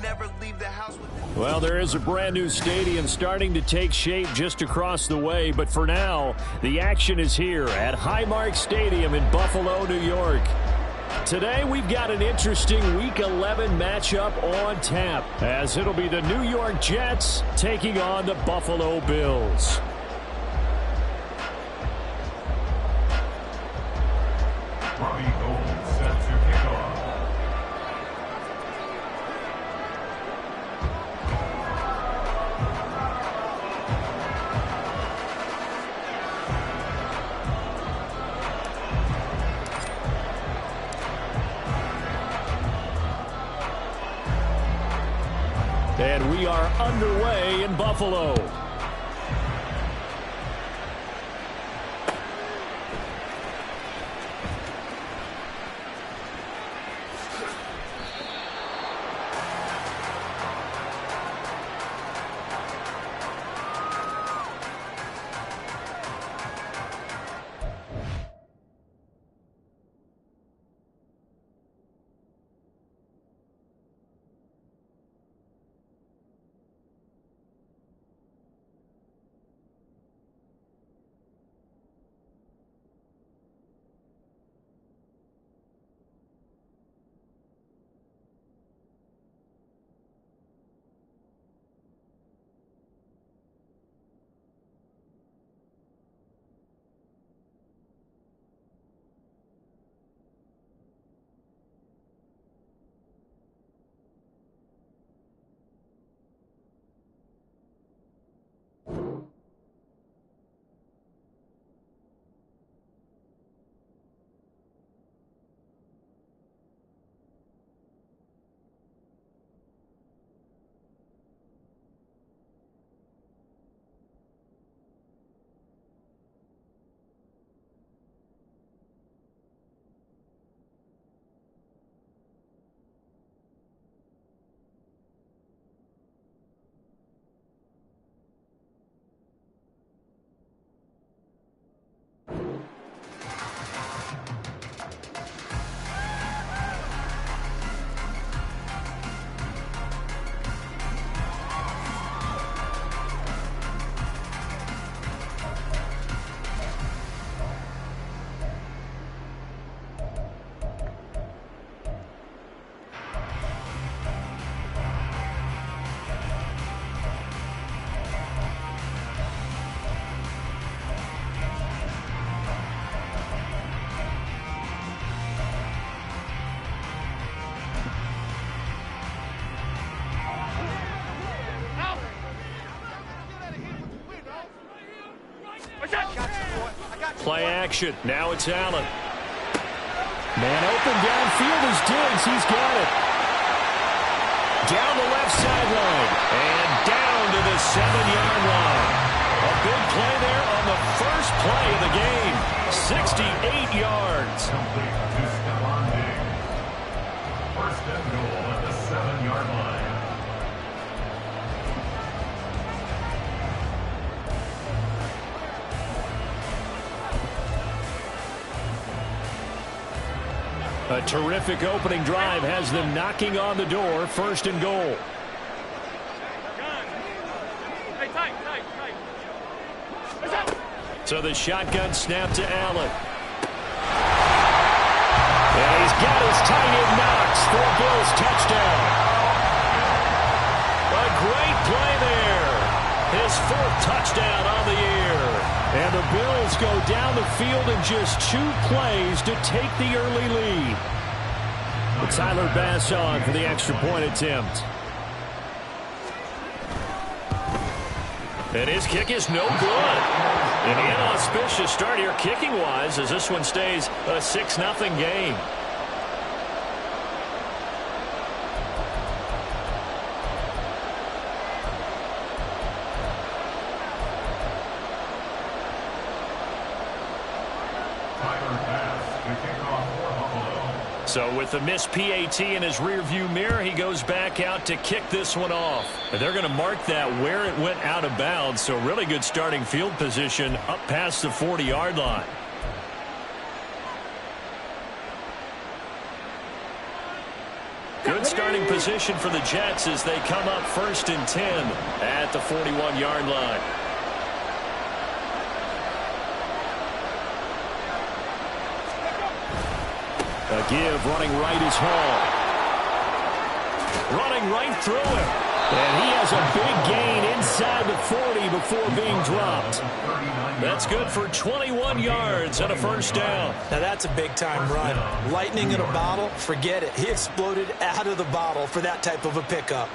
never leave the house with it. Well, there is a brand new stadium starting to take shape just across the way, but for now, the action is here at Highmark Stadium in Buffalo, New York. Today, we've got an interesting Week 11 matchup on tap, as it'll be the New York Jets taking on the Buffalo Bills. Robbie Gould set to kick off. And we are underway in Buffalo. Play action. Now it's Allen. Man open downfield is Diggs. He's got it. Down the left sideline. And down to the 7-yard line. A big play there on the first play of the game. 68 yards. Complete to Stephon Diggs. First and goal at the 7-yard line. A terrific opening drive has them knocking on the door. First and goal. So the shotgun snap to Allen. And he's got his tight end Knox for a Bills touchdown. A great play there. His fourth touchdown on the year. And the Bills go down the field in just 2 plays to take the early lead. Tyler Bass on for the extra point attempt. And his kick is no good. An inauspicious start here kicking-wise as this one stays a 6-0 game. So with the missed PAT in his rearview mirror, he goes back out to kick this one off. They're going to mark that where it went out of bounds, so really good starting field position up past the 40-yard line. Good starting position for the Jets as they come up 1st and 10 at the 41-yard line. A give, running right is Hall. Running right through him. And he has a big gain inside the 40 before being dropped. That's good for 21 yards and a 1st down. Now that's a big-time run. Lightning in a bottle, forget it. He exploded out of the bottle for that type of a pickup.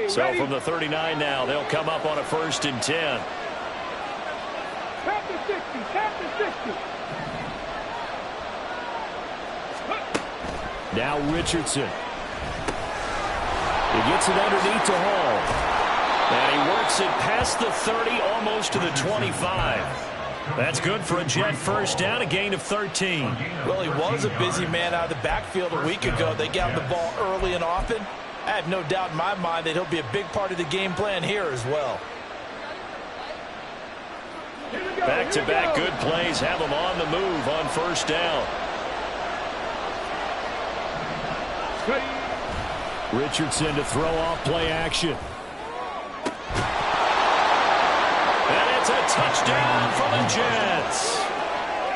So from the 39 now, they'll come up on a 1st and 10. Tap to 60, tap to 60. Now Richardson. He gets it underneath to Hall. And he works it past the 30, almost to the 25. That's good for a Jet 1st down, a gain of 13. Well, he was a busy man out of the backfield a week ago. They got the ball early and often. I have no doubt in my mind that he'll be a big part of the game plan here as well. Back-to-back good plays have him on the move on 1st down. Richardson to throw off play action. And it's a touchdown for the Jets.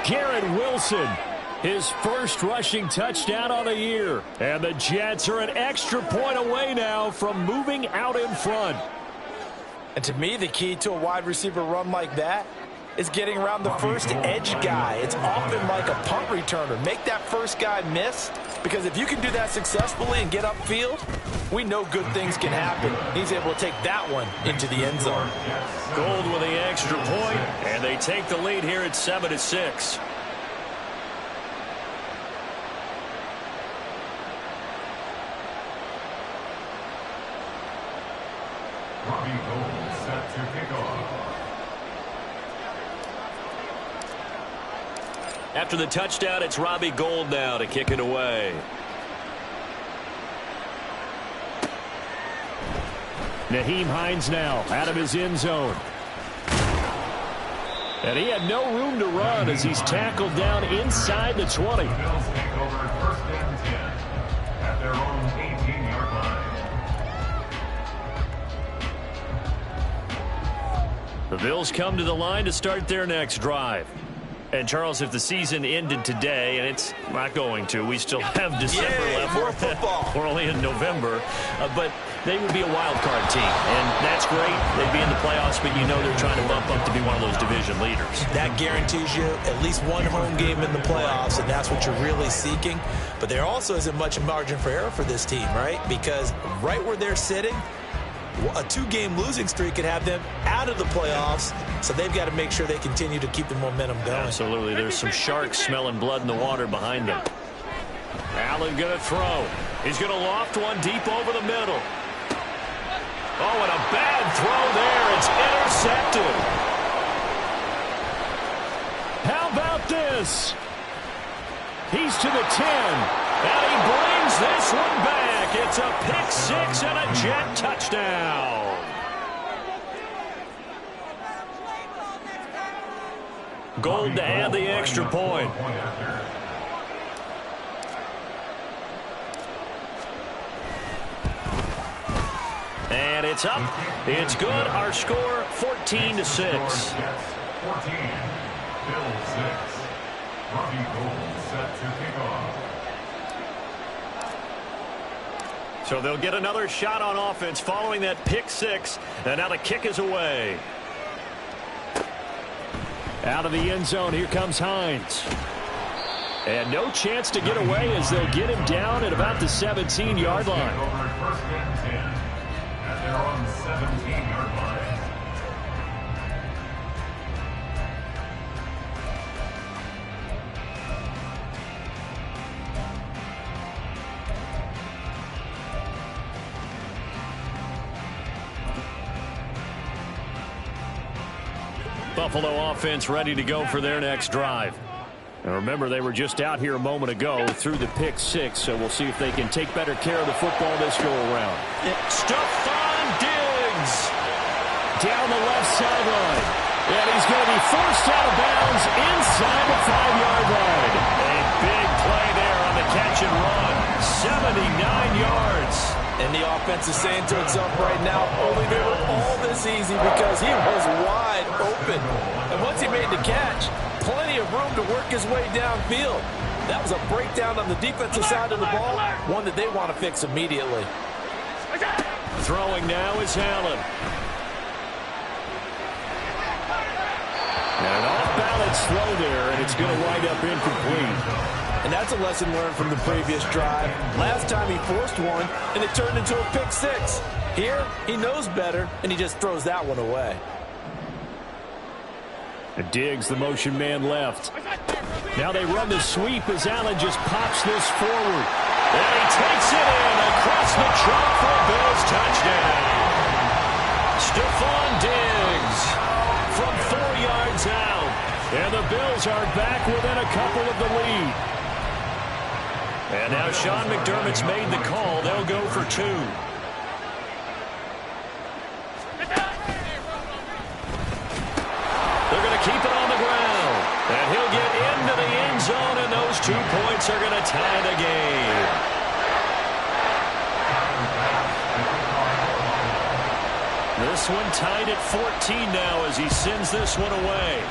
Garrett Wilson, his 1st rushing touchdown on the year. And the Jets are an extra point away now from moving out in front. And to me, the key to a wide receiver run like that is getting around the first edge guy. It's often like a punt returner. Make that first guy miss, because if you can do that successfully and get upfield, we know good things can happen. He's able to take that one into the end zone. Gold with the extra point, and they take the lead here at 7-6. Robbie Gould set to kick off. After the touchdown, it's Robbie Gould now to kick it away. Nyheim Hines now out of his end zone. And he had no room to run as he's tackled down inside the 20. The Bills take over 1st and 10 at their own 18-yard line. The Bills come to the line to start their next drive. And, Charles, if the season ended today, and it's not going to, we still have December left. More football. We're only in November. But they would be a wild card team, and that's great. They'd be in the playoffs, but you know they're trying to bump up to be one of those division leaders. That guarantees you at least one home game in the playoffs, and that's what you're really seeking. But there also isn't much margin for error for this team, right? Because right where they're sitting, a 2-game losing streak could have them out of the playoffs, so they've got to make sure they continue to keep the momentum going. Absolutely. There's some sharks smelling blood in the water behind them. Allen going to throw. He's going to loft one deep over the middle. Oh, and a bad throw there. It's intercepted. How about this? He's to the 10, and he brings this one back. It's a pick 6 and a Jet touchdown. Gould to add the extra point. And it's up. It's good. Our score 14-6. 14, Bills 6. Robbie Gould set to kick off. So they'll get another shot on offense following that pick 6. And now the kick is away. Out of the end zone, here comes Hines. And no chance to get away as they'll get him down at about the 17-yard line. Over 1st and 10 at their own 17-yard line. Buffalo offense ready to go for their next drive. And remember, they were just out here a moment ago through the pick six, so we'll see if they can take better care of the football this go-around. Stephon Diggs down the left sideline. And he's going to be forced out of bounds inside the 5-yard line. A big play there on the catch and run. 79 yards. And the offense is saying to itself right now, only they were all this easy because he was wide open. And once he made the catch, plenty of room to work his way downfield. That was a breakdown on the defensive side of the ball, one that they want to fix immediately. Throwing now is Allen. An off-balance throw there, and it's going to wind up incomplete. And that's a lesson learned from the previous drive. Last time he forced one, and it turned into a pick six. Here, he knows better, and he just throws that one away. And Diggs, the motion man, left. Now they run the sweep as Allen just pops this forward. And he takes it in across the trunk for a Bills touchdown. Stephon Diggs from 4 yards out. And the Bills are back within a couple of the lead. And now Sean McDermott's made the call. They'll go for 2. They're going to keep it on the ground. And he'll get into the end zone, and those 2 points are going to tie the game. This one tied at 14 now as he sends this one away.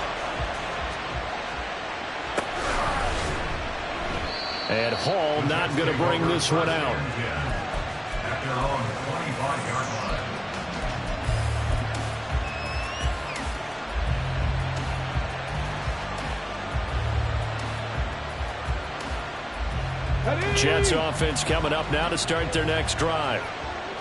And Hall not going to bring this one out. At their own 25-yard line. Jets offense coming up now to start their next drive.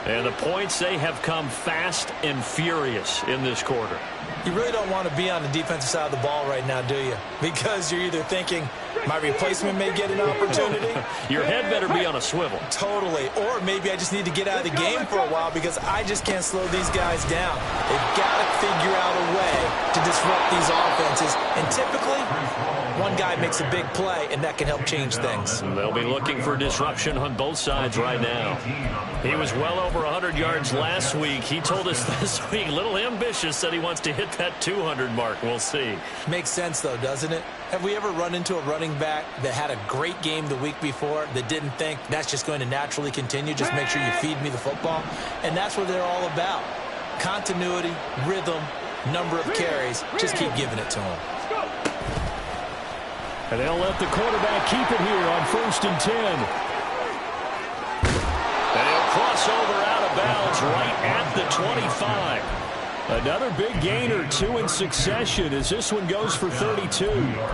And the points, they have come fast and furious in this quarter. You really don't want to be on the defensive side of the ball right now, do you? Because you're either thinking, my replacement may get an opportunity. Your head better be on a swivel. Totally. Or maybe I just need to get out of the game for a while because I just can't slow these guys down. They've got to figure out a way to disrupt these offenses. And typically, one guy makes a big play, and that can help change things. They'll be looking for disruption on both sides right now. He was well over 100 yards last week. He told us this week, a little ambitious, said he wants to hit that 200 mark. We'll see. Makes sense, though, doesn't it? Have we ever run into a running back that had a great game the week before that didn't think that's just going to naturally continue? Just make sure you feed me the football. And that's what they're all about. Continuity, rhythm, number of carries. Just keep giving it to them. And they'll let the quarterback keep it here on 1st and 10. And he'll cross over out of bounds right at the 25. Another big gain or 2 in succession as this one goes for 32.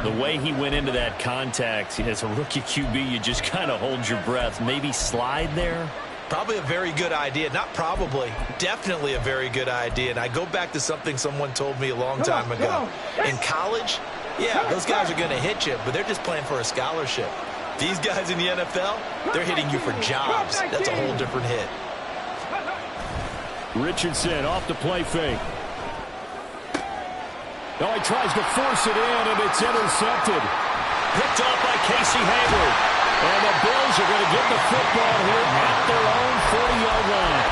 The way he went into that contact, as a rookie QB, you just kind of hold your breath. Maybe slide there? Probably a very good idea. Not probably. Definitely a very good idea. And I go back to something someone told me a long time ago. In college, yeah, those guys are going to hit you, but they're just playing for a scholarship. These guys in the NFL, they're hitting you for jobs. That's a whole different hit. Richardson off the play fake. Oh, he tries to force it in, and it's intercepted. Picked off by Casey Hayward. And the Bills are going to get the football here at their own 40-yard line.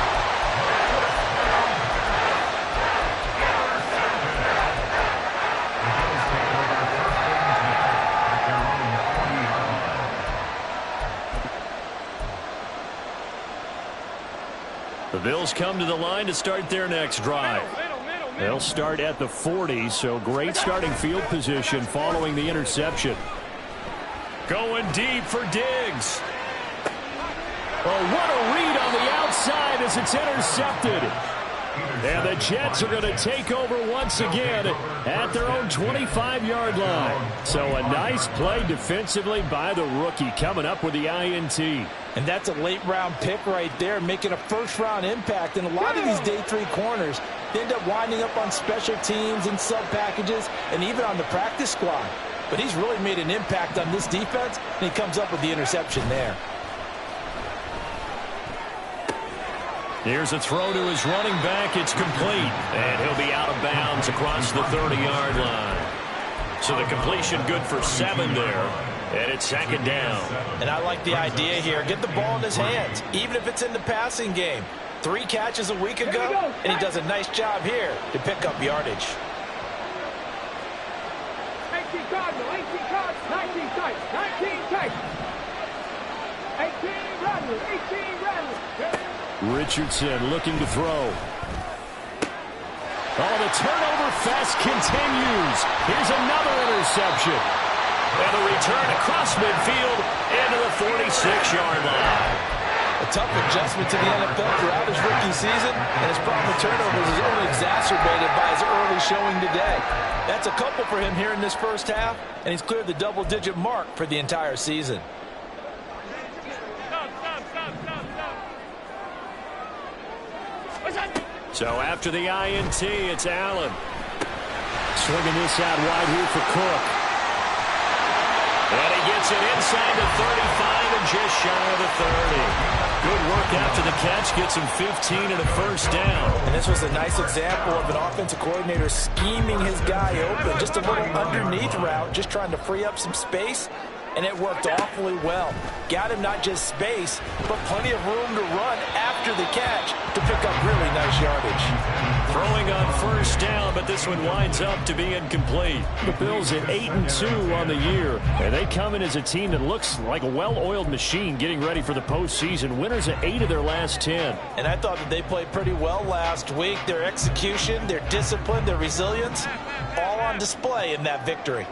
The Bills come to the line to start their next drive. They'll start at the 40, so great starting field position following the interception. Going deep for Diggs. Oh, what a read on the outside as it's intercepted. And the Jets are going to take over once again at their own 25-yard line. So a nice play defensively by the rookie coming up with the INT. And that's a late-round pick right there, making a first-round impact. And a lot of these day 3 corners, they end up winding up on special teams and sub-packages and even on the practice squad. But he's really made an impact on this defense, and he comes up with the interception there. Here's a throw to his running back. It's complete. And he'll be out of bounds across the 30-yard line. So the completion good for 7 there. And it's 2nd down. And I like the idea here. Get the ball in his hands, even if it's in the passing game. 3 catches a week ago, and he does a nice job here to pick up yardage. 18 Cardinal, 18 Cardinal, 19 tight, 19 tight. 18 Randall, 18 Randall. Richardson looking to throw. Oh, the turnover fest continues. Here's another interception. And the return across midfield into the 46-yard line. A tough adjustment to the NFL throughout his rookie season, and his problem with turnovers is only exacerbated by his early showing today. That's a couple for him here in this first half, and he's cleared the double-digit mark for the entire season. So after the INT, it's Allen. Swinging this out wide here for Cook. And he gets it inside the 35 and just shy of the 30. Good work after the catch. Gets him 15 and a first down. And this was a nice example of an offensive coordinator scheming his guy open. Just a little underneath route, just trying to free up some space. And it worked awfully well. Got him not just space, but plenty of room to run after the catch to pick up really nice yardage. Throwing on first down, but this one winds up to be incomplete. The Bills at 8-2 on the year, and they come in as a team that looks like a well-oiled machine getting ready for the postseason. Winners at 8 of their last 10. And I thought that they played pretty well last week. Their execution, their discipline, their resilience, all on display in that victory.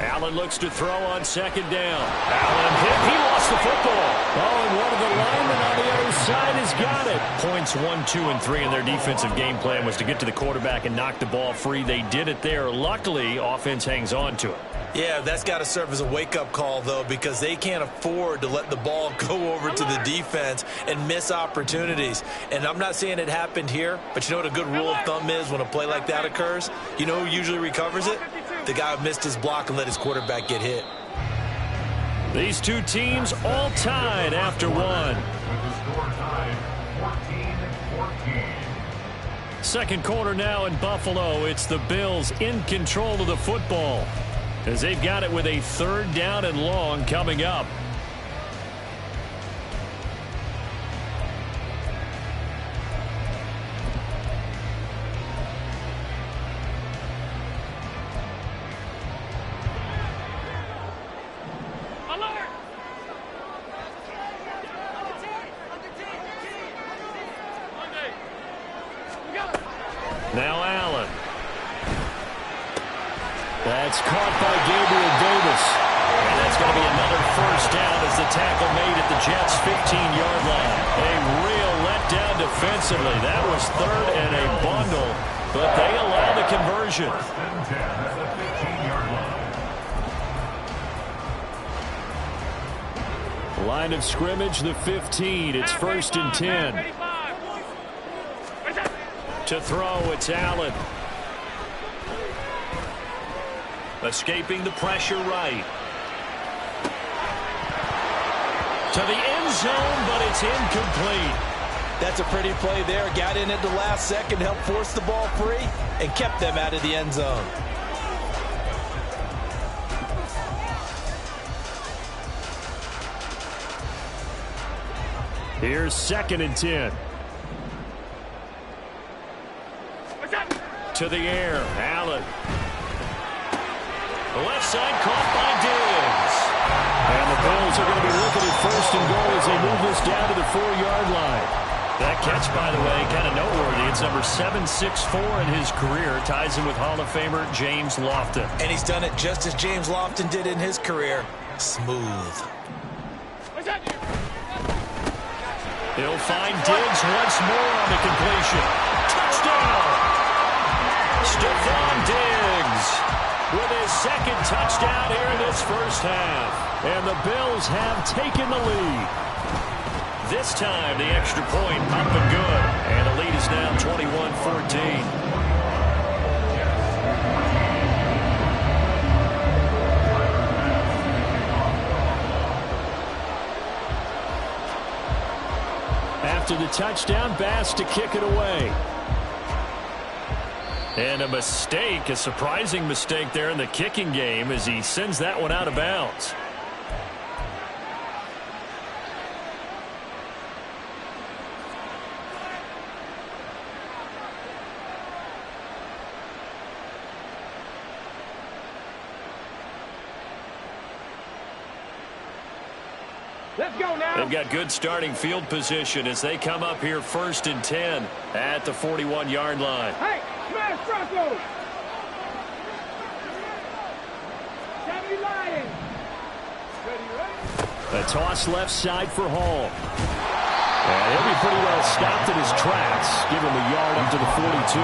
Allen looks to throw on 2nd down. Allen hit. He lost the football. Oh, and one of the linemen on the other side has got it. Points 1, 2, and 3 in their defensive game plan was to get to the quarterback and knock the ball free. They did it there. Luckily, offense hangs on to it. Yeah, that's got to serve as a wake-up call, though, because they can't afford to let the ball go over to the defense and miss opportunities. And I'm not saying it happened here, but you know what a good rule of thumb is when a play like that occurs? You know who usually recovers it? The guy who missed his block and let his quarterback get hit. These two teams all tied after one. With the score tied 14-14. Second quarter now in Buffalo. It's the Bills in control of the football, as they've got it with a 3rd down and long coming up. Now Allen. That's caught by Gabriel Davis. And that's going to be another first down as the tackle made at the Jets' 15-yard line. A real letdown defensively. That was 3rd and a bundle, but they allow the conversion. 1st and 10 at the 15-yard line. Line of scrimmage, the 15. It's 1st and 10. To throw, it's Allen. Escaping the pressure right. To the end zone, but it's incomplete. That's a pretty play there. Got in at the last second, helped force the ball free, and kept them out of the end zone. Here's 2nd and 10. To the air, Allen. The left side caught by Diggs. And the Bills are going to be looking at 1st and goal as they move this down to the 4-yard line. That catch, by the way, kind of noteworthy. It's number 764 in his career. Ties him with Hall of Famer James Lofton. And he's done it just as James Lofton did in his career. Smooth. He'll find Diggs once more on the completion. Touchdown! Stephon Diggs with his 2nd touchdown here in this first half. And the Bills have taken the lead. This time, the extra point up and good. And the lead is now 21-14. After the touchdown, Bass to kick it away. And a mistake, a surprising mistake there in the kicking game as he sends that one out of bounds. Let's go now. They've got good starting field position as they come up here 1st and 10 at the 41-yard line. Hey, smash Bronco. Sammy Lion. Ready? A toss left side for Hall. And he'll be pretty well stopped in his tracks. Give him a yard up to the 42.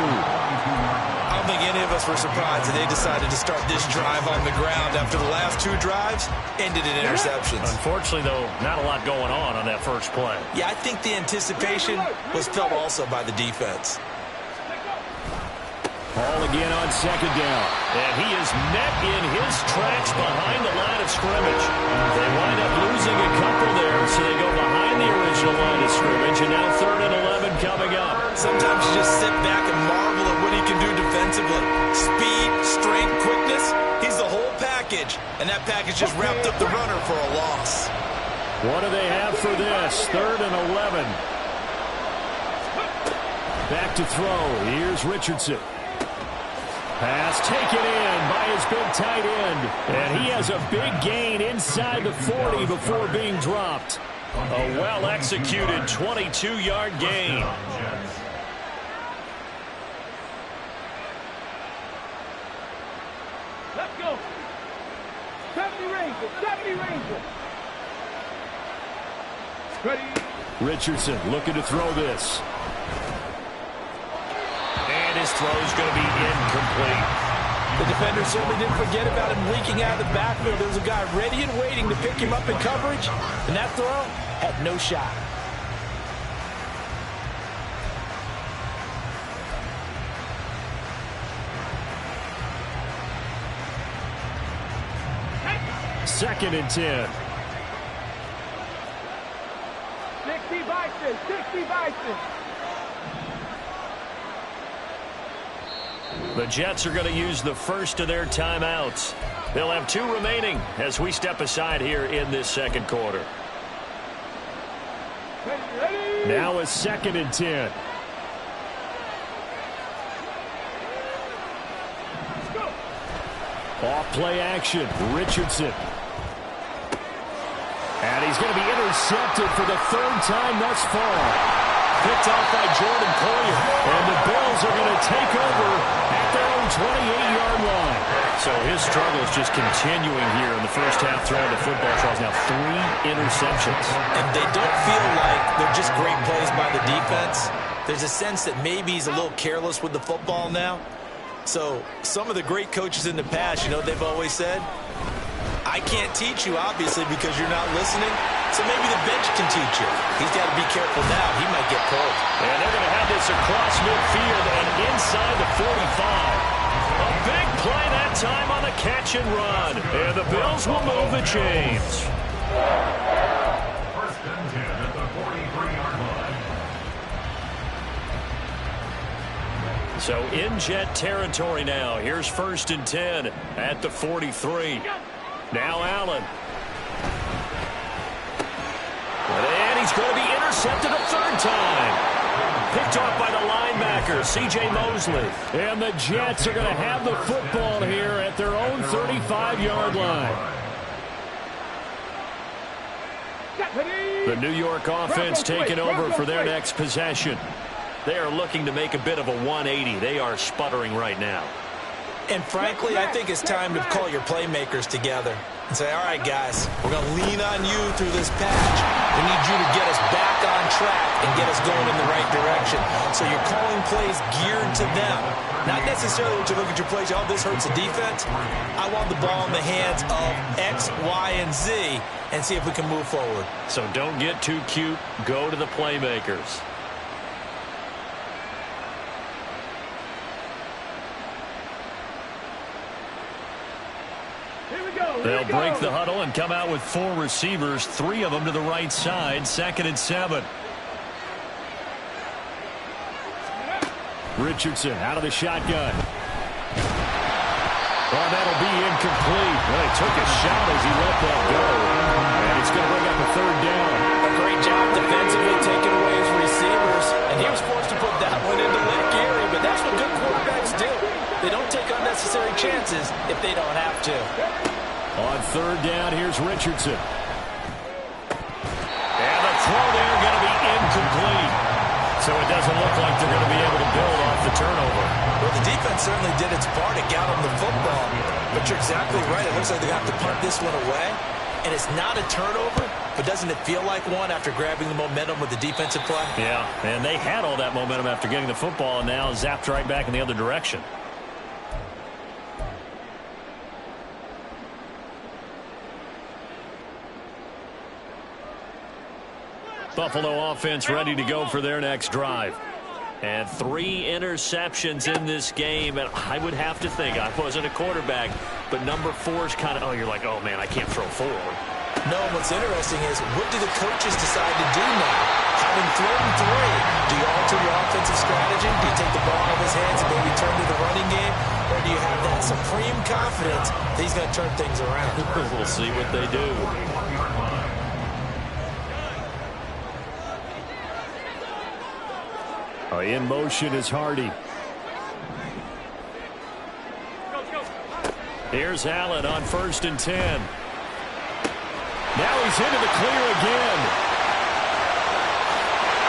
I don't think any of us were surprised that they decided to start this drive on the ground after the last 2 drives ended in interceptions. Unfortunately, though, not a lot going on that first play. Yeah, I think the anticipation was felt also by the defense. Hall again on 2nd down. And he is met in his tracks behind the line of scrimmage. They wind up losing a couple there, so they go behind the original line of scrimmage, and now 3rd and 11 coming up. Sometimes you just sit back and marvel at what he can do defensively. Speed, strength, quickness, he's the whole package. And that package just wrapped up the runner for a loss. What do they have for this? 3rd and 11. Back to throw. Here's Richardson. Pass taken in by his big tight end. And he has a big gain inside the 40 before being dropped. A well-executed 22-yard gain. Let's go. 70 Rangers. 70 Rangers. Ready? Richardson looking to throw this. And his throw is going to be incomplete. The defender certainly didn't forget about him leaking out of the backfield. There was a guy ready and waiting to pick him up in coverage, and that throw had no shot. Second and 10. 60 Bison. 60 Bison. The Jets are going to use the first of their timeouts. They'll have 2 remaining as we step aside here in this second quarter. Ready? Now a 2nd and 10. Off play action. Richardson. And he's going to be intercepted for the 3rd time thus far. Picked off by Jordan Poyer. And the Bills are going to take over at their own 28-yard line. So his struggle is just continuing here in the first half throwing the football. Charles, now 3 interceptions. And they don't feel like they're just great plays by the defense. There's a sense that maybe he's a little careless with the football now. So some of the great coaches in the past, you know, they've always said, I can't teach you, obviously, because you're not listening. So maybe the bench can teach you. He's got to be careful now. He might get pulled. And they're going to have this across midfield and inside the 45. A big play that time on the catch and run. And the Bills will move the chains. 1st and 10 at the 43-yard line. So in Jet territory now. Here's 1st and 10 at the 43. Now Allen. And he's going to be intercepted a 3rd time. Picked off by the linebacker, C.J. Mosley. And the Jets are going to have the football here at their own 35-yard line. The New York offense taking over for their next possession. They are looking to make a bit of a 180. They are sputtering right now. And frankly, I think it's time to call your playmakers together and say, all right, guys, we're going to lean on you through this patch. We need you to get us back on track and get us going in the right direction. So you're calling plays geared to them. Not necessarily when you look at your plays, oh, this hurts the defense. I want the ball in the hands of X, Y, and Z and see if we can move forward. So don't get too cute. Go to the playmakers. They'll break the huddle and come out with 4 receivers, 3 of them to the right side. 2nd and 7. Richardson out of the shotgun. Oh, that'll be incomplete. Well, he took a shot as he let that go. And it's going to bring up a third down. A great job defensively taking away his receivers. And he was forced to put that one into Lake Erie, but that's what good quarterbacks do. They don't take unnecessary chances if they don't have to. On third down, here's Richardson. And the throw there going to be incomplete. So it doesn't look like they're going to be able to build off the turnover. Well, the defense certainly did its part to get them the football. But you're exactly right. It looks like they have to punt this one away. And it's not a turnover, but doesn't it feel like one after grabbing the momentum with the defensive play? Yeah, and they had all that momentum after getting the football and now zapped right back in the other direction. Buffalo offense ready to go for their next drive. And 3 interceptions in this game. And I would have to think, I wasn't a quarterback, but number 4 is kind of, oh, you're like, oh, man, I can't throw 4. No, what's interesting is, what do the coaches decide to do now? Having thrown 3, do you alter your offensive strategy? Do you take the ball out of his hands and maybe turn to the running game? Or do you have that supreme confidence that he's going to turn things around? We'll see what they do. In motion is Hardy. Here's Allen on 1st and 10. Now he's into the clear again.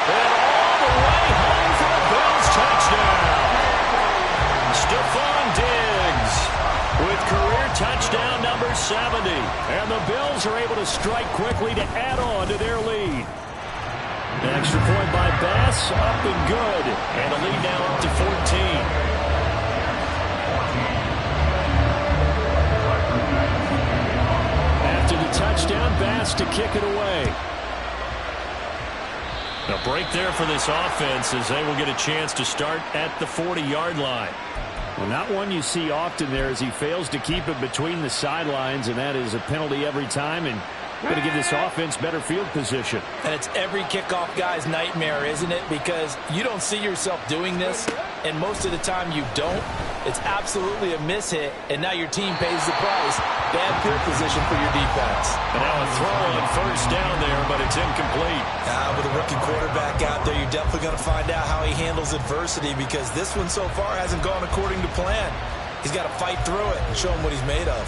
And all the way home for a Bills touchdown. Stephon Diggs with career touchdown number 70. And the Bills are able to strike quickly to add on to their lead. An extra point by Bass, up and good. And the lead now up to 14. After the touchdown, Bass to kick it away. A break there for this offense as they will get a chance to start at the 40-yard line. Well, not one you see often there as he fails to keep it between the sidelines, and that is a penalty every time, and going to give this offense better field position. And it's every kickoff guy's nightmare, isn't it? Because you don't see yourself doing this, and most of the time you don't. It's absolutely a miss-hit, and now your team pays the price. Bad field position for your defense. And now a throw on 1st down there, but it's incomplete. With a rookie quarterback out there, you're definitely going to find out how he handles adversity, because this one so far hasn't gone according to plan. He's got to fight through it and show him what he's made of.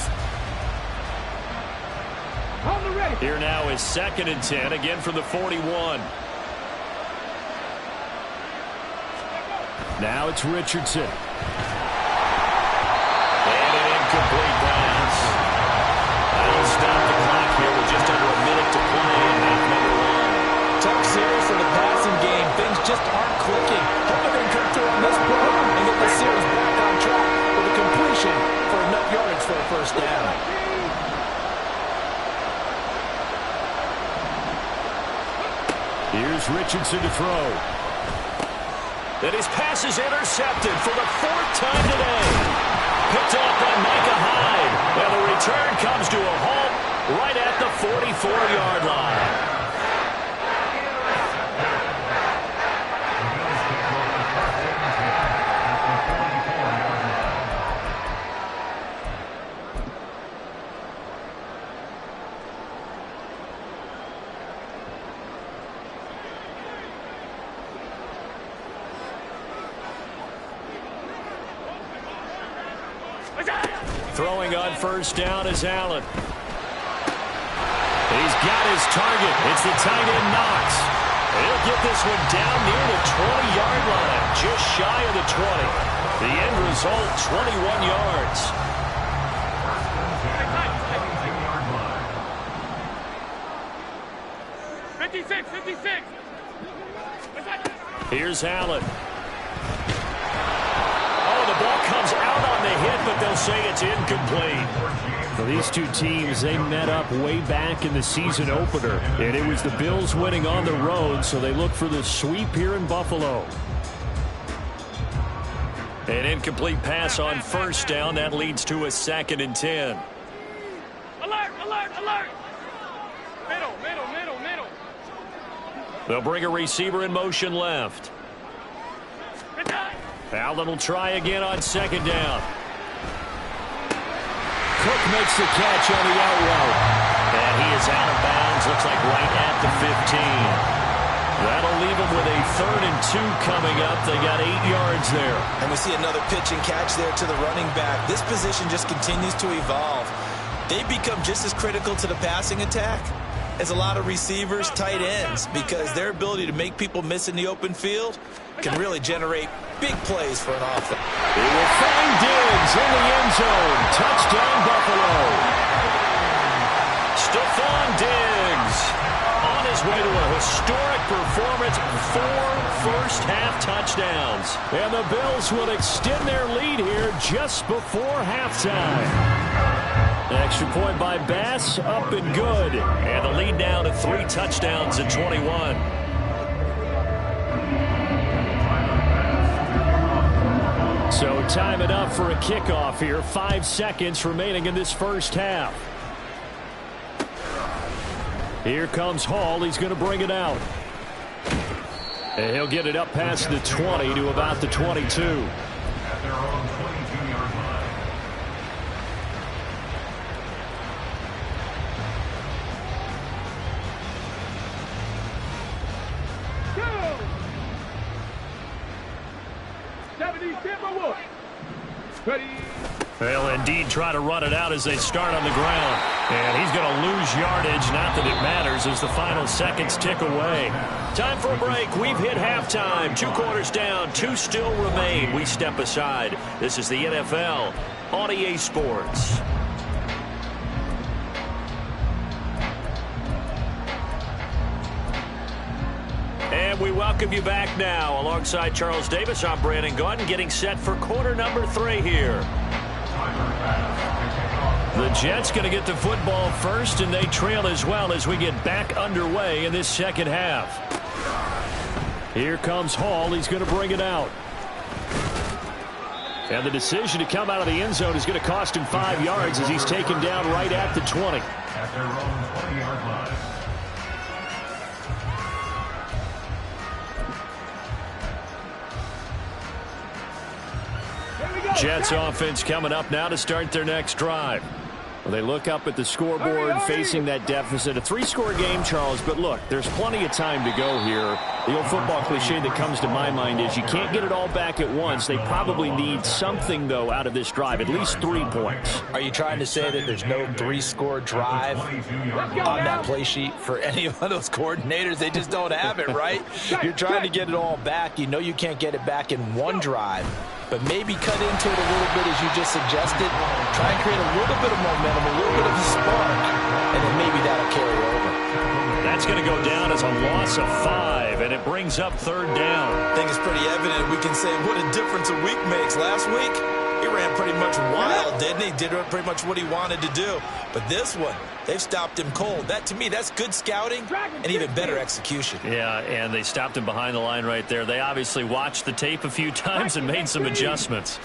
Here now is 2nd and 10, again from the 41. Now it's Richardson. And an incomplete pass. That'll stop the clock here with just under a minute to play in half number 1. Tough series for the passing game. Things just aren't clicking. Hoping they can come through on this play and get the series back on track with a completion for enough yardage for a 1st down. Here's Richardson to throw. And his pass is intercepted for the 4th time today. Picked up by Micah Hyde. And the return comes to a halt right at the 44-yard line. Throwing on 1st down is Allen. He's got his target. It's the tight end Knox. He'll get this one down near the 20-yard line, just shy of the 20. The end result, 21 yards. Here's Allen. Oh, the ball comes out on the hit, but they'll say it's incomplete. Well, these two teams, they met up way back in the season opener, and it was the Bills winning on the road, so they look for the sweep here in Buffalo. An incomplete pass on 1st down. That leads to a 2nd and 10. Alert, alert, alert. Middle, middle, middle, middle. They'll bring a receiver in motion left. Allen will try again on second down. Cook makes the catch on the out route. And he is out of bounds. Looks like right at the 15. That'll leave them with a 3rd and 2 coming up. They got 8 yards there. And we see another pitch and catch there to the running back. This position just continues to evolve. They become just as critical to the passing attack as a lot of receivers, tight ends, because their ability to make people miss in the open field can really generate big plays for an offense. They will find Diggs in the end zone. Touchdown, Buffalo. Stephon Diggs on his way to a historic performance, 4 first-half touchdowns. And the Bills will extend their lead here just before halftime. Extra point by Bass, up and good. And the lead now to 3 touchdowns at 21. So time it up for a kickoff here. 5 seconds remaining in this first half. Here comes Hall. He's going to bring it out. And he'll get it up past the 20 to about the 22. At their own 22-yard line. Go! 70 Timberwolves. Ready. They'll indeed try to run it out as they start on the ground. And he's going to lose yardage. Not that it matters as the final seconds tick away. Time for a break. We've hit halftime. 2 quarters down. 2 still remain. We step aside. This is the NFL on EA Sports. And we welcome you back now. Alongside Charles Davis, I'm Brandon Gaudin, getting set for quarter number 3 here. The Jets going to get the football first, and they trail as well as we get back underway in this second half. Here comes Hall. He's going to bring it out. And the decision to come out of the end zone is going to cost him 5 yards as he's taken down right at the 20. At their own 20-yard line. Jets offense coming up now to start their next drive. Well, they look up at the scoreboard facing that deficit. A 3-score game, Charles, but look, there's plenty of time to go here. The old football cliche that comes to my mind is you can't get it all back at once. They probably need something, though, out of this drive, at least 3 points. Are you trying to say that there's no 3-score drive on that play sheet for any of those coordinators? They just don't have it, right? You're trying to get it all back. You know you can't get it back in one drive, but maybe cut into it a little bit as you just suggested. Try and create a little bit of momentum, a little bit of a spark, and then maybe that'll carry over. That's going to go down as a loss of 5, and it brings up 3rd down. I think it's pretty evident. We can say what a difference a week makes. Last week, he ran pretty much wild, didn't he? Did pretty much what he wanted to do. But this one, they've stopped him cold. That, to me, that's good scouting and even better execution. Yeah, and they stopped him behind the line right there. They obviously watched the tape a few times and made some adjustments.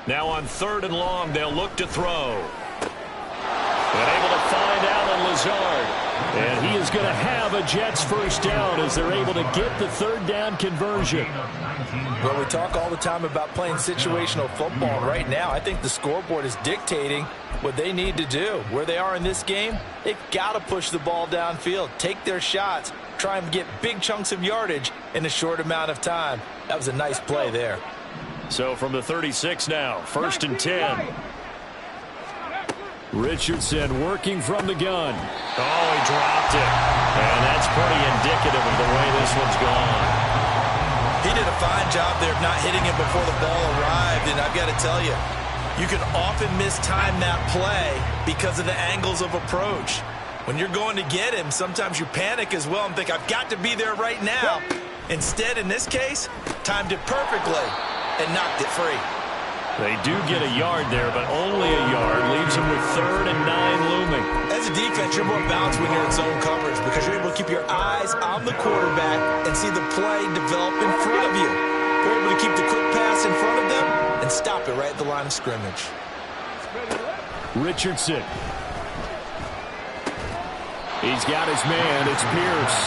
Now on 3rd and long, they'll look to throw. And able to find Allen Lazard. And he is going to have a Jets first down as they're able to get the 3rd down conversion. Well, we talk all the time about playing situational football. Right now, I think the scoreboard is dictating what they need to do. Where they are in this game, they've got to push the ball downfield, take their shots, try and get big chunks of yardage in a short amount of time. That was a nice play there. So from the 36 now, 1st and 10. Richardson working from the gun. Oh, he dropped it. And that's pretty indicative of the way this one's gone. He did a fine job there of not hitting it before the ball arrived. And I've got to tell you, you can often mistime that play because of the angles of approach. When you're going to get him, sometimes you panic as well and think, I've got to be there right now. Instead, in this case, timed it perfectly and knocked it free. They do get a yard there, but only a yard. Leaves them with 3rd and 9 looming. As a defense, you're more balanced when you're in zone coverage because you're able to keep your eyes on the quarterback and see the play develop in front of you. You're able to keep the quick pass in front of them and stop it right at the line of scrimmage. Richardson. He's got his man. It's Pierce.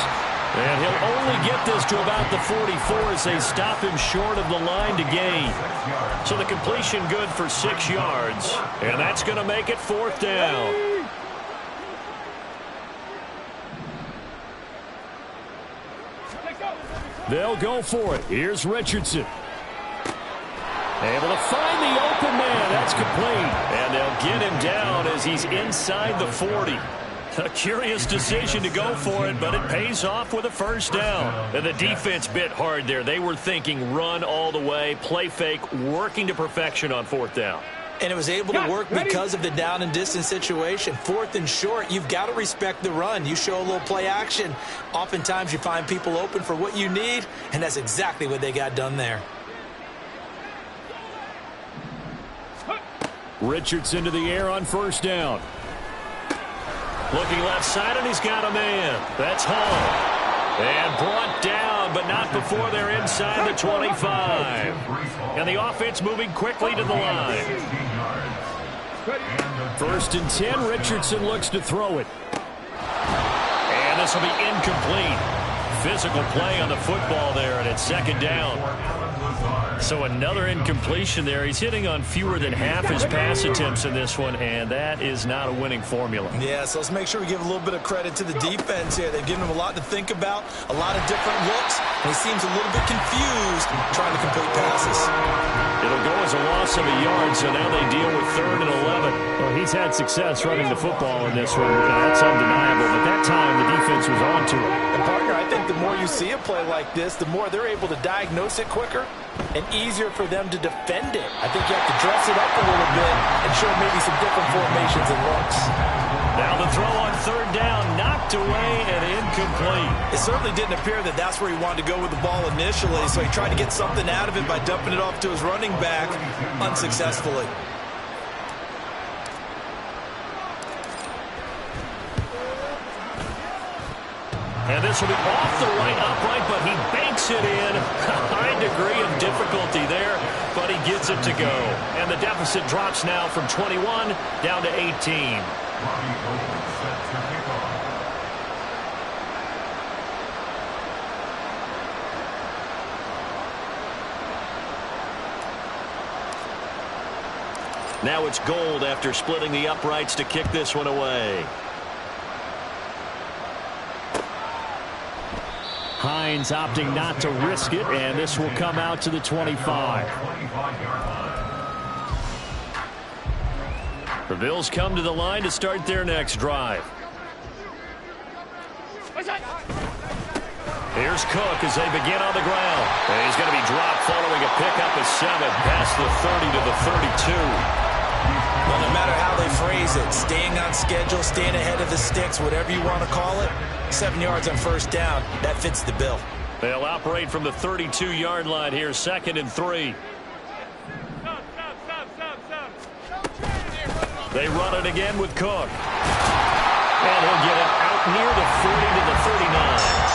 And he'll only get this to about the 44 as they stop him short of the line to gain. So the completion good for 6 yards. And that's going to make it 4th down. They'll go for it. Here's Richardson. Able to find the open man. That's complete. And they'll get him down as he's inside the 40. A curious decision to go for it, but it pays off with a 1st down. And the defense bit hard there. They were thinking run all the way, play fake, working to perfection on 4th down. And it was able to work because of the down and distance situation. 4th and short, you've got to respect the run. You show a little play action. Oftentimes you find people open for what you need, and that's exactly what they got done there. Richardson to the air on 1st down. Looking left side, and he's got a man. That's Hall. And brought down, but not before they're inside the 25. And the offense moving quickly to the line. 1st and 10, Richardson looks to throw it. And this will be incomplete. Physical play on the football there, and it's 2nd down. So another incompletion there. He's hitting on fewer than half his pass attempts in this one, and that is not a winning formula. Yeah, so let's make sure we give a little bit of credit to the defense here. They've given him a lot to think about, a lot of different looks, and he seems a little bit confused trying to complete passes. It'll go as a loss of a yard, so now they deal with 3rd and 11. Well, he's had success running the football in this one. That's undeniable, but that time the defense was on to it. And, partner, I think the more you see a play like this, the more they're able to diagnose it quicker and easier for them to defend it. I think you have to dress it up a little bit and show maybe some different formations and looks. Now the throw on 3rd down, knocked away and incomplete. It certainly didn't appear that that's where he wanted to go with the ball initially, so he tried to get something out of it by dumping it off to his running back unsuccessfully. And this will be off the right upright, but he banks it in. A high degree of difficulty there, but he gets it to go. And the deficit drops now from 21 down to 18. Now it's Gold after splitting the uprights to kick this one away. Hines opting not to risk it, and this will come out to the 25. The Bills come to the line to start their next drive. Here's Cook as they begin on the ground. And he's going to be dropped following a pickup of 7 past the 30 to the 32. Well, no matter how they phrase it, staying on schedule, staying ahead of the sticks, whatever you want to call it, 7 yards on 1st down, that fits the bill. They'll operate from the 32-yard line here, 2nd and 3. They run it again with Cook. And he'll get it out near the 40 to the 39.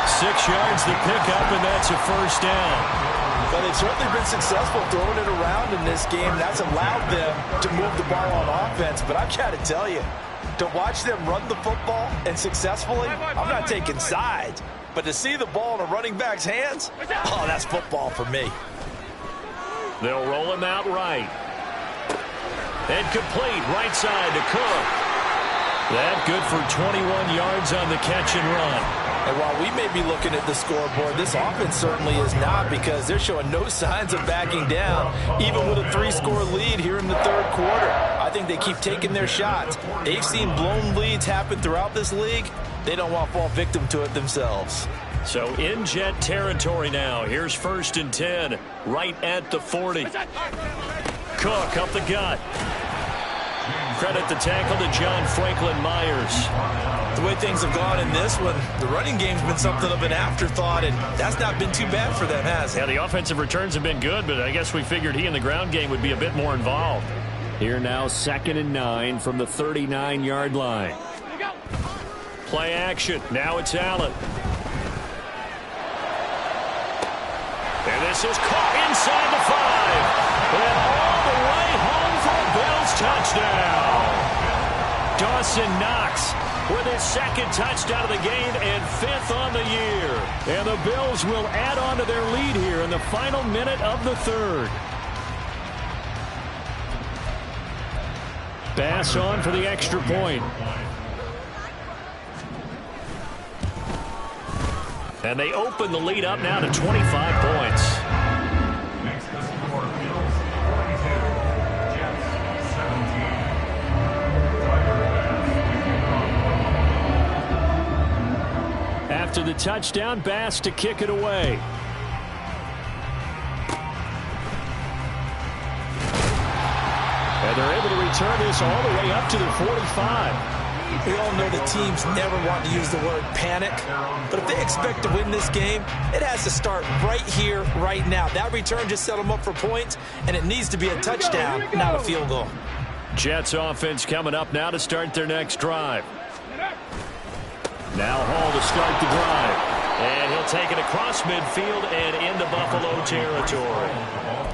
6 yards the pickup, and that's a 1st down. Well, they've certainly been successful throwing it around in this game. That's allowed them to move the ball on offense. But I've got to tell you, to watch them run the football and successfully, I'm not taking sides. But to see the ball in a running back's hands, oh, that's football for me. They'll roll him out right. And complete right side to Cook. That good for 21 yards on the catch and run. And while we may be looking at the scoreboard, this offense certainly is not, because they're showing no signs of backing down, even with a 3-score lead here in the 3rd quarter. I think they keep taking their shots. They've seen blown leads happen throughout this league. They don't want to fall victim to it themselves. So in Jet territory now. Here's 1st and 10, right at the 40. Cook up the gut. Credit the tackle to John Franklin Myers. The way things have gone in this one, the running game's been something of an afterthought, and that's not been too bad for them, has it? Yeah, the offensive returns have been good, but I guess we figured he in the ground game would be a bit more involved. Here now, 2nd and 9 from the 39-yard line. Play action. Now it's Allen. And this is caught inside the 5. And all the way home for a Bills touchdown. Dawson Knox with his second touchdown of the game and 5th on the year. And the Bills will add on to their lead here in the final minute of the third. Bass on for the extra point. And they open the lead up now to 25 points. Next to score, Bills 42, Jets 17. After the touchdown, Bass to kick it away. And they're able to return this all the way up to the 45. We all know the teams never want to use the word panic, but if they expect to win this game, it has to start right here, right now. That return just set them up for points, and it needs to be a touchdown, not a field goal. Jets offense coming up now to start their next drive. Now Hall to start the drive. And he'll take it across midfield and into Buffalo territory.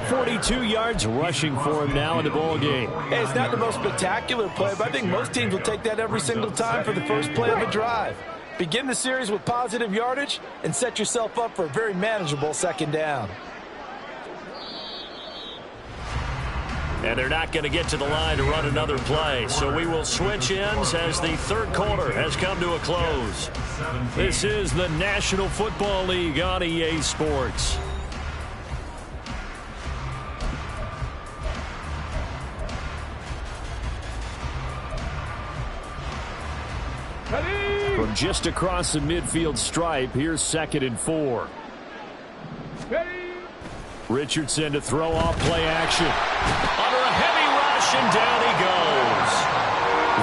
42 yards rushing for him now in the ball game. Hey, it's not the most spectacular play, but I think most teams will take that every single time for the first play of a drive. Begin the series with positive yardage and set yourself up for a very manageable second down. And they're not going to get to the line to run another play. So we will switch ends as the third quarter has come to a close. This is the National Football League on EA Sports. From just across the midfield stripe, here's 2nd and 4. Richardson to throw off play action. Under a heavy rush, and down he goes.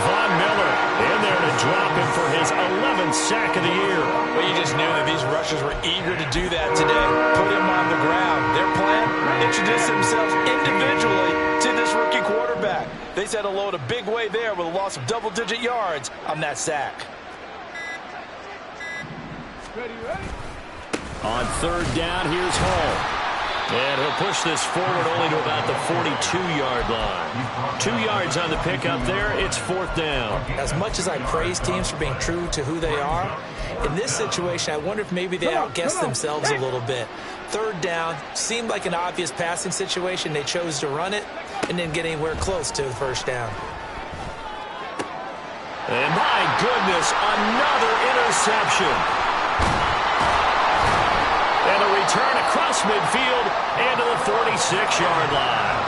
Von Miller in there to drop him for his 11th sack of the year. Well, you just knew that these rushers were eager to do that today. Put him on the ground. Their plan, introduce themselves individually to this rookie quarterback. They set a load a big way there with a loss of double-digit yards on that sack. On 3rd down, here's Hall. And he'll push this forward only to about the 42-yard line. 2 yards on the pickup there. It's 4th down. As much as I praise teams for being true to who they are, in this situation, I wonder if maybe they outguessed themselves a little bit. 3rd down seemed like an obvious passing situation. They chose to run it and didn't get anywhere close to the 1st down. And my goodness, another interception. And a return across midfield and to the 46-yard line.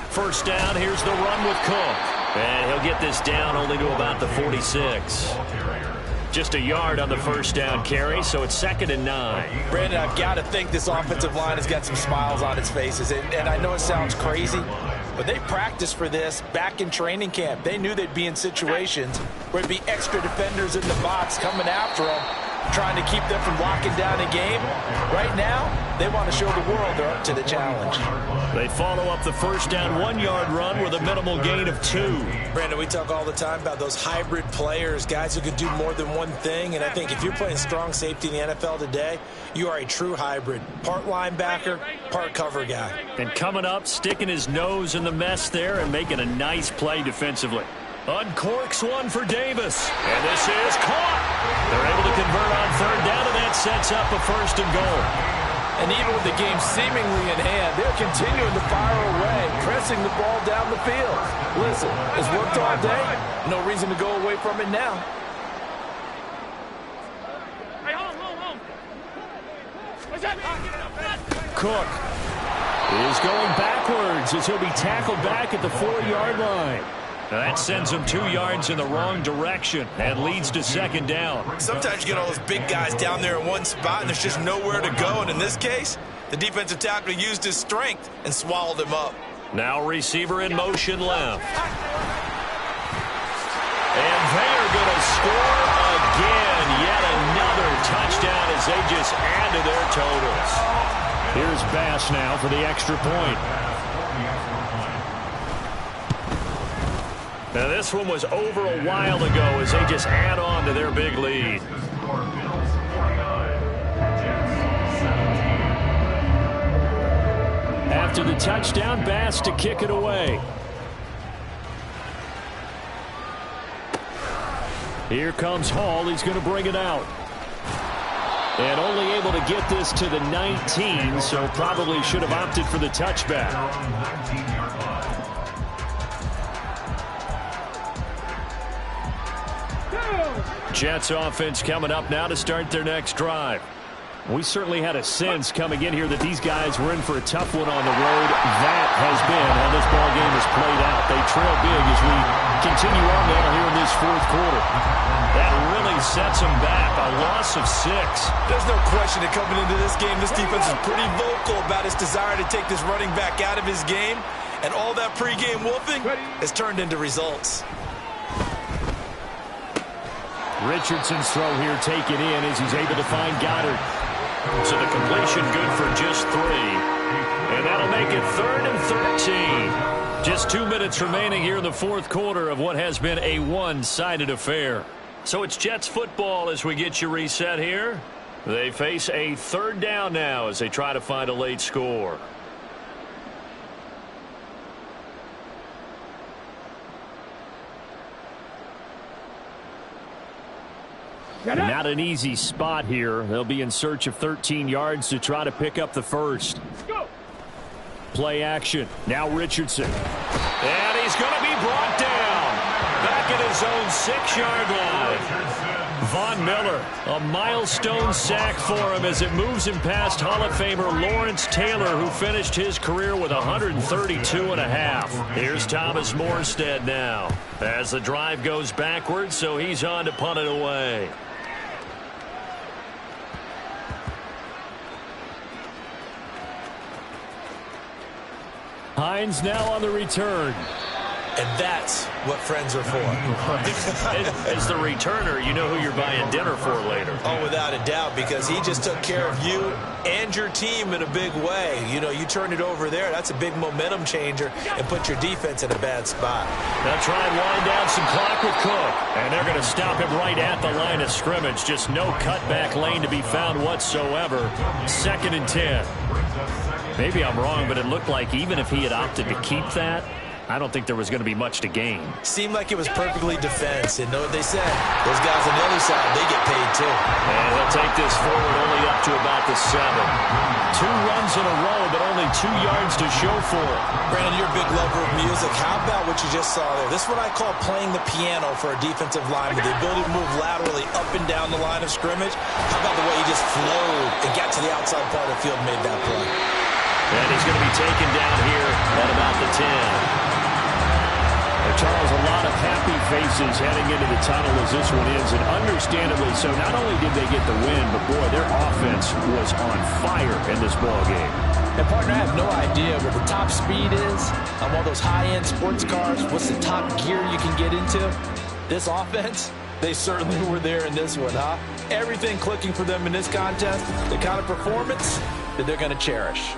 First down, here's the run with Cook. And he'll get this down only to about the 46. Just a yard on the first down carry, so it's 2nd and 9. Brandon, I've got to think this offensive line has got some smiles on its faces. And I know it sounds crazy, but they practiced for this back in training camp. They knew they'd be in situations where there'd be extra defenders in the box coming after them, trying to keep them from locking down a game. Right now, they want to show the world they're up to the challenge. They follow up the first down 1-yard run with a minimal gain of 2. Brandon, we talk all the time about those hybrid players, guys who could do more than one thing. And I think if you're playing strong safety in the NFL today, you are a true hybrid. Part linebacker, part cover guy. And coming up, sticking his nose in the mess there and making a nice play defensively. Uncorks one for Davis. And this is caught. They're able to convert on 3rd down, and that sets up a 1st and goal. And even with the game seemingly in hand, they're continuing to fire away, pressing the ball down the field. Listen, it's worked all day. No reason to go away from it now. Cook is going backwards as he'll be tackled back at the 4-yard line. Now that sends him 2 yards in the wrong direction and leads to 2nd down. Sometimes you get all those big guys down there in one spot and there's just nowhere to go. And in this case, the defensive tackle used his strength and swallowed him up. Now receiver in motion left. And they are going to score again. Yet another touchdown as they just add to their totals. Here's Bass now for the extra point. Now, this one was over a while ago as they just add on to their big lead. After the touchdown, Bass to kick it away. Here comes Hall. He's going to bring it out. And only able to get this to the 19, so probably should have opted for the touchback. Jets offense coming up now to start their next drive. We certainly had a sense coming in here that these guys were in for a tough one on the road. That has been how this ball game has played out. They trail big as we continue on now here in this fourth quarter. That really sets them back. A loss of 6. There's no question that coming into this game, this defense is pretty vocal about its desire to take this running back out of his game. And all that pregame wolfing has turned into results. Richardson's throw here taken in as he's able to find Goddard. So the completion good for just 3. And that'll make it 3rd and 13. Just 2 minutes remaining here in the fourth quarter of what has been a one-sided affair. So it's Jets football as we get you reset here. They face a 3rd down now as they try to find a late score. Not an easy spot here. They'll be in search of 13 yards to try to pick up the first. Go. Play action. Now Richardson. And he's going to be brought down. Back at his own 6-yard line. Von Miller, a milestone sack for him as it moves him past Hall of Famer Lawrence Taylor, who finished his career with 132.5. Here's Thomas Morstead now as the drive goes backwards, so he's on to punt it away. Hines now on the return. And that's what friends are for. As the returner, you know who you're buying dinner for later. Oh, without a doubt, because he just took care of you and your team in a big way. You know, you turn it over there, that's a big momentum changer, and put your defense in a bad spot. They'll try and wind down some clock with Cook. And they're going to stop him right at the line of scrimmage. Just no cutback lane to be found whatsoever. 2nd and 10. Maybe I'm wrong, but it looked like even if he had opted to keep that, I don't think there was going to be much to gain. Seemed like it was perfectly defense. And know what they said? Those guys on the other side, they get paid too. And they'll take this forward only up to about the 7. 2 runs in a row, but only 2 yards to show for it. Brandon, you're a big lover of music. How about what you just saw there? This is what I call playing the piano for a defensive lineman. The ability to move laterally up and down the line of scrimmage. How about the way he just flowed and got to the outside part of the field and made that play? And he's going to be taken down here at about the 10. Charles, a lot of happy faces heading into the tunnel as this one ends, and understandably so. Not only did they get the win, but boy, their offense was on fire in this ball game. And partner, I have no idea what the top speed is on one of those high-end sports cars. What's the top gear you can get into? This offense, they certainly were there in this one, huh? Everything clicking for them in this contest, the kind of performance that they're going to cherish.